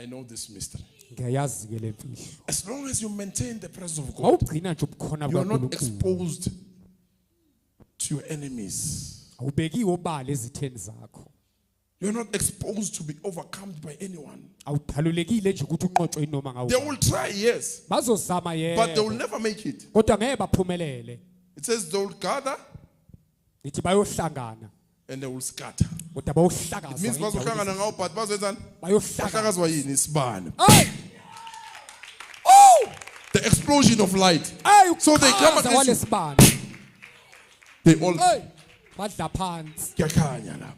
I know this mystery. Ngiyayazi ke lemfihlo. As long as you maintain the presence of God, Awugcina nje ubukhona you are not bukaNkulunkulu. exposed to your enemies. Awubekiwe obala ezitheni zakho. You are not exposed to be overcome by anyone. Awudalulekile nje ukuthi uqoqwe inoma ngawo. They will try, yes, Bazozama but they will yebo. never make it. Kodwa ngeke baphumelele. It says they will gather Ithi bayohlangana. and they will scatter. Kodwa bayohlakaza. It means bazohlangana ngawo but bazenzani? bayohlakaza. Bahlakazwa yini isibane? Hey! Oh! The explosion of light. Hey, So they come ukhaza against you. walesibani. They all Hey! Badla phansi. kuyakhanya lapha.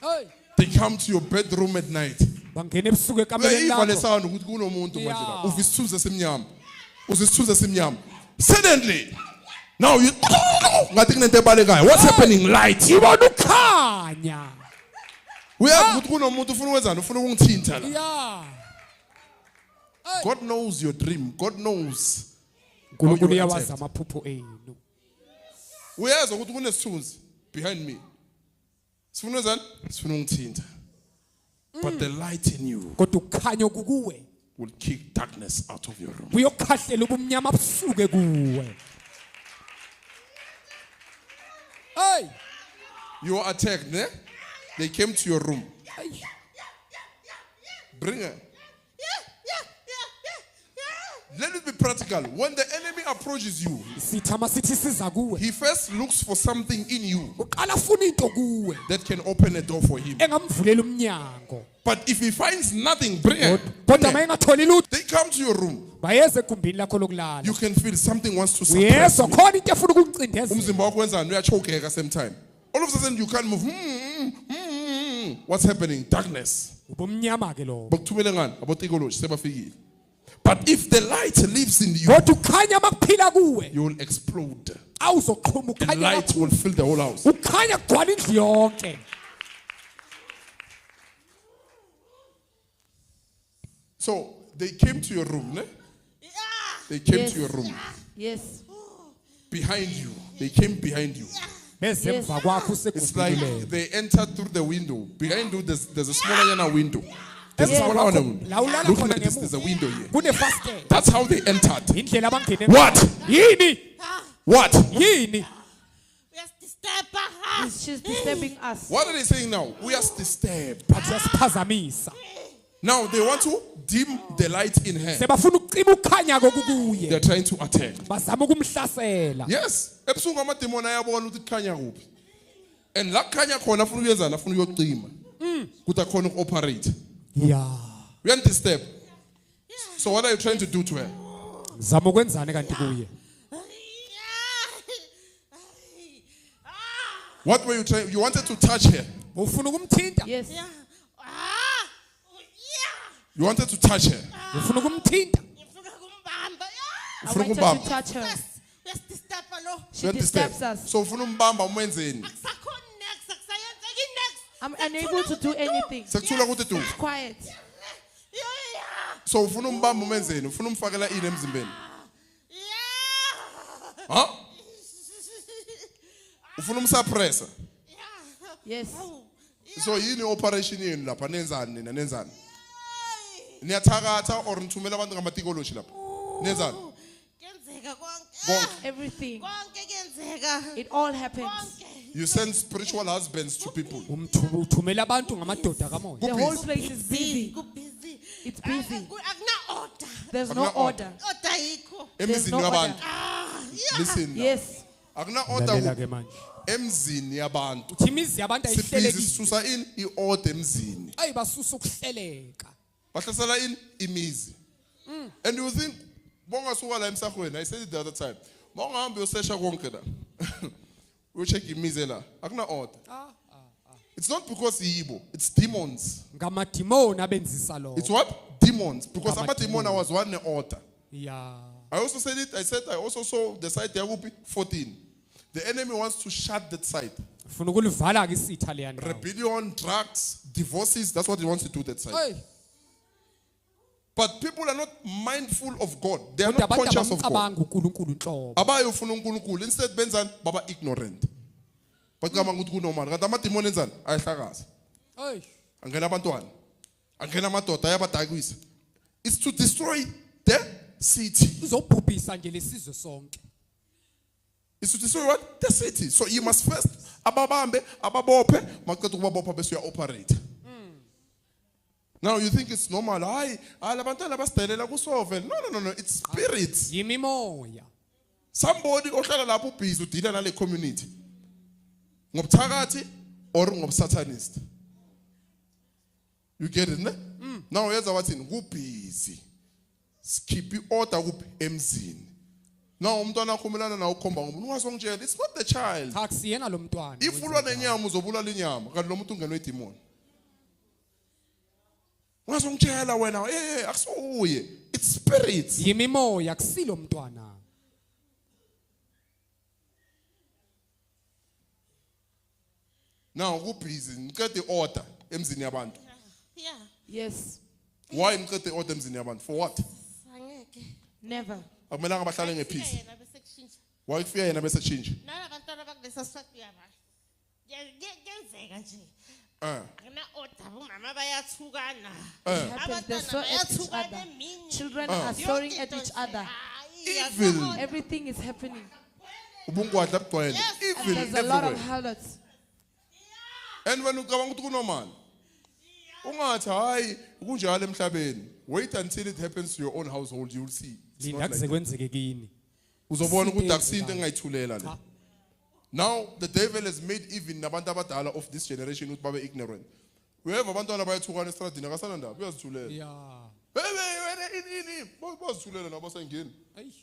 Hey! They come to your bedroom at night. Bangena ebusuku ekameleni Uyayiva le lakho. sound ukuthi kunomuntu manje Yeah. la. Uva isithunzi esimnyama. Uze isithunzi esimnyama. Suddenly, now you ngathi kunento ebalekayo. What's happening? Light. Ibona ukhanya. Uyazi ukuthi kunomuntu ufuna ukwenzani? Ufuna ukungithinta la. Yeah. God knows your dream. God knows. uNkulunkulu you uyawazi attacked. amaphupho enu. Uyazi ukuthi kunesithunzi behind me. Sifuna ukwenzani? Sifuna ungithinta. But the light in you Kodwa ukukhanya kukuwe will kick darkness out of your room. buyokhahlela ubumnyama busuke kuwe. Hey! You were attacked, ne? They came to your room. Hey! Bring her. Let it be practical. When the enemy approaches you, Sithama sithi siza kuwe. he first looks for something in you Uqala funa into kuwe that can open a door for him. engamvulela umnyango. But if he finds nothing, bring her. Kodwa mayengatholi lutho They come to your room. bayeze egumbini lakho lokulala. You can feel something wants to suppress Yeso you. khona into efuna ukuncindezela. Umzimba wakho wenzani? Uyachokeka at same time. All of a sudden you can't move. What's happening? Darkness. Ubumnyama ke lo. Bakuthumele ngani? Abotikology sebafikile. But if the light lives in you, Kodwa ukhanya makuphila kuwe. you will explode. Awuzoqhuma The ukhanya. light will fill the whole house. Ukhanya kugcwala indlu yonke. So they came to your room, ne? They came to your room. Yes. Behind you. They came behind you. Beze emva kwakho It's like usegumbini. they entered through the window. Behind you, there's a smaller yana window. There's a Emva smaller kwakho, window. la ulala Looking khona at this, there's a ngemuva. window here. Kunefasitela. That's how they entered. Indlela abangene. What? Yini? What? Yini? She's disturbing us. What are they saying now? We are disturbed. Bathi yasiphazamisa. Now they want to dim the light in her. Sebafuna ukucima ukukhanya kokukuye. They're trying to attack. Bazama ukumhlasela. Yes. Ebusuku amademoni ayabona ukuthi kukhanya kuphi. And la kukhanya khona afuna ukuyenzana, afuna ukuyocima. Ukuthi akhona uku-operate. Yeah. We are disturbed. So what are you trying to do to her? Zama ukwenzane kanti kuye. What were you trying? You wanted to touch her. Ufuna ukumthinta? Yes. You wanted to touch her. Ufuna ukumthinta? I wanted to ukumbamba. touch her. She You are disturbs disturbed. us. So ufuna umbamba umenzeni? I'm unable to do anything. Sekuthula ukuthi do. Quiet. So ufuna umbamba umenzeni? Ufuna umfakela ini emzimbeni? Huh? Ufuna umsuppressa? Yes. So yini operation yenu lapha nenzani nina nenzani? Niyathakatha or nithumela abantu ngamatikology lapha? Nenzani? Bonke. Everything. It all happens. You send spiritual husbands to people. Uthumela abantu ngamadoda kamoya. The whole place is busy. It's busy. There's no order. There's Emzini no order. yabantu. Listen now. Yes. Akuna Lalela order ke manje. emzini yabantu. Uthi imizi yabantu Sibhizi ayihlelekile. sisusa in i-order emzini. Ayi basusa ukuhleleka. Bahlasela in imizi. And you think bongasuka la emsahweni, I said it the other time. Mawungahambi uyosesha konke la. Uyocheck imizi la. Akuna order. It's not because yibo, it's demons. Ngamadimoni abenzisa lo. It's what? Demons. Because Amadimoni. amademon was one order. Yeah. I also said it. I said I also saw the site there will be 14. The enemy wants to shut that site. Ufuna ukulivala ke isitha leya ndawo. Rebellion, drugs, divorces. That's what he wants to do that site. Hey. But people are not mindful of God. They are Kodwa not abantu conscious of God. abamcabanga uNkulunkulu inhlobo. Abayo ufuna uNkulunkulu. Instead benzani baba ignorant. Bacabanga ukuthi kunormal. Kanti amademoni enzani? Ayahlakaza. Hey. Angena abantwana. Angena amadoda ayabadakwisa. is to destroy the city. Uzobhubhisa nje lesizwe sonke. It's to destroy what? The city. So you must first ababambe, ababophe, maqeda ukubabopha bese uya operate. Now you think it's normal. Hayi, labantwana basidelela kusolve. No. It's spirits. Yimimoya. Somebody ohlala lapho ubhizi udila nale community. Ngobuthakathi or ngobusatanist. You get it, ne? Now yenza wathini? Kubhizi. Skip order kuphi emzini. Now umntwana akhumelana nawo ukhomba ngomuntu ungazongitshela. It's not the child. Cha kusiyena lo mntwana. If ulwa nenyama uzobulala inyama kanti lo muntu ungenwe idemon. Ungazongitshela wena akusuye. It's spirits. Yimimoya kusilo mntwana. Now kubhizi ngiqede order emzini yabantu. Yeah. Yes. Why ngiqede order emzini yabantu? For what? Angeke. Never. Akumelanga bahlale ngepeace. Yena bese kushintsha. Why kufika yena bese change? Nalabantwana bakulesa sifati yaba. Kuyenzeka nje. Ngina order umama bayathukana. Happens. They're so at each other. Children are soaring at each other. Evil. Everything is happening. Ubungwadla bugcwele. Evil There's a lot of everywhere. harlots. And when ucabanga ukuthi kunormal. Ungathi hayi kunjalo emhlabeni. Wait until it happens to your own household, you will see. It's Linda not kuze like that. kwenzeke kini. Uzobona ukuthi Siyenzeka. akusinto engayithulela le. Now the devil has made even nabantu abadala of this generation ukuthi babe ignorant. Whoever abantwana bayathukana estradini akasana ndaba uyazithulela. Yeah. Wena bazithulela nabo sengeni. Ayi.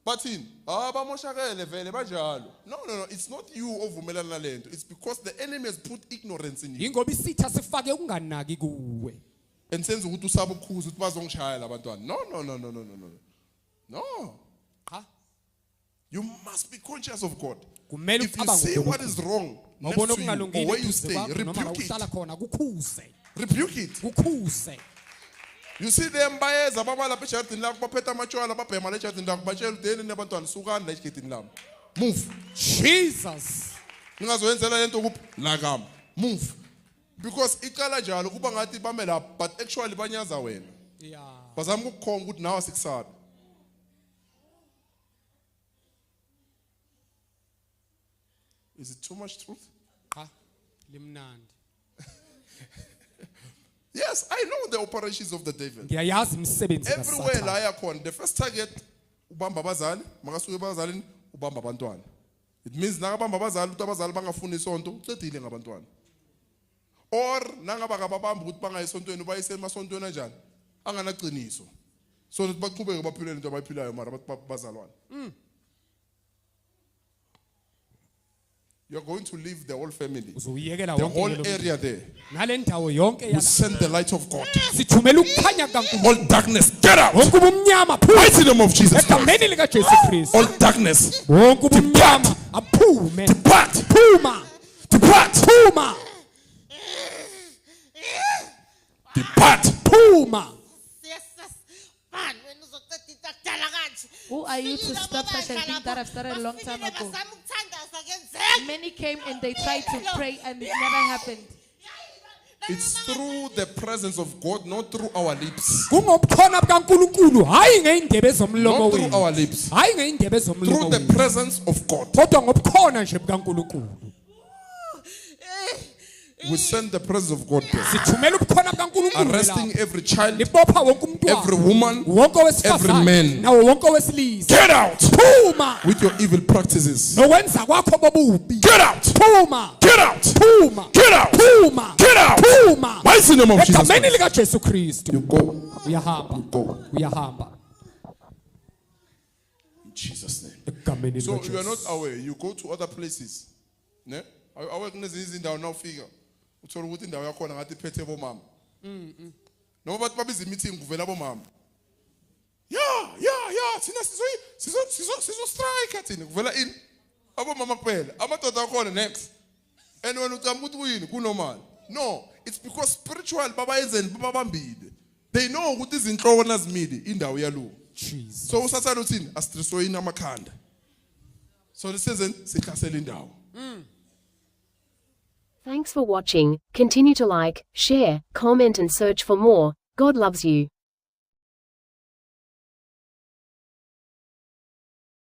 Bathini? Bamoshakele vele banjalo. No, it's not you ovumelana nalento. It's because the enemy has put ignorance in you. Ingoba isitha sifake ukunganaki kuwe. And senze ukuthi usaba ukukhuza ukuthi bazongishaya labantwana. No. No. Cha. You must be conscious of God. Kumele If you ucabange see ukuthi what is wrong next Mawubona to you okungalungile or where you eduze stay, kwakho noma la rebuke uhlala it. khona kukhuse. Rebuke it. Kukhuse. You see them bayeza baba lapha ejardini lakho baphethe amatshwala babhema le ejardini lakho batshela udeni nabantwana sukani la ejardini lami. Move. Jesus. Ningazoyenzela lento kuphi la kami. Move. Because iqala njalo kuba ngathi bame lapha but actually banyaza wena. Yeah. Bazama ukukhomba ukuthi nawe asikusabi. Is it too much truth? Cha. Limnandi. Yes, I know the operations of the devil. Ngiyayazi imisebenzi Everywhere la kaSathane. yakhona, the first target ubamba abazali, makasuke abazalini ubamba abantwana. It means nakabamba abazali ukuthi abazali bangafuni isonto, ucedile ngabantwana. Or nangaba kababamba ukuthi bangayi esontweni bayise emasontweni kanjani? Anganaqiniso. So that baqhubeke baphile into abayiphilayo mara bazalwane. You're going to leave the whole family. Uzuyekela The wonke whole lelo- area there. Ngale ndawo yonke We yala. send the light of God. Sithumela ukukhanya kukaNkulunkulu. All darkness, get out. Wonke ubumnyama phuma. Mighty name of Jesus Christ. Egameni lika Jesu Kristu. All darkness, Wonke ubumnyama aphume. depart, Phuma. depart, Phuma. depart. Phuma. Siyasasibani wena uzoqeda into akudala kanje. Who are you to stop such a thing that I've started a long time ago? Many came and they tried to pray and it never happened. It's through the presence of God, not through our lips. Kungobukhona bukaNkulunkulu hayi ngeindebe zomlomo Not through wethu. our lips. Hayi ngeindebe zomlomo Through the wethu. presence of God. Kodwa ngobukhona nje bukaNkulunkulu. We send the presence of God there. Sithumela ubukhona bukaNkulunkulu Arresting lapha. every child, Libopha wonke every umntwana. woman, Wonke every owesifazane. man. Nawo wonke owesilisa. Get out Phuma. with your evil practices. Nokwenza kwakho bobubi. Get out. Phuma. Get out. Phuma. Get out. Phuma. Get out. Phuma. Mighty name of Jesus Egameni Christ. lika Jesu Kristu. You go. Uyahamba. Go. Uyahamba. In Jesus' name. Egameni So lika you are not Jesu. aware. You go to other places. Ne? Aware kunezinye izindawo now figure. Uthola ukuthi indawo yakhona ngathi iphethe bomama. Noma bathi babiza meeting kuvela bomama. Yeah. Thina sizo strike thina kuvela in. Abomama kuphela. Amadoda akhona next. And when ucamba ukuthi kuyini kunormal. No, it's because spiritual baba yenzeni babambile. They know ukuthi izinhloko nazimile indawo yalo. Jesus. So usathana uthini astresoyini amakhanda. So lisenzeni sikhasela indawo. Thanks for watching. Continue to like, share, comment and search for more. God loves you.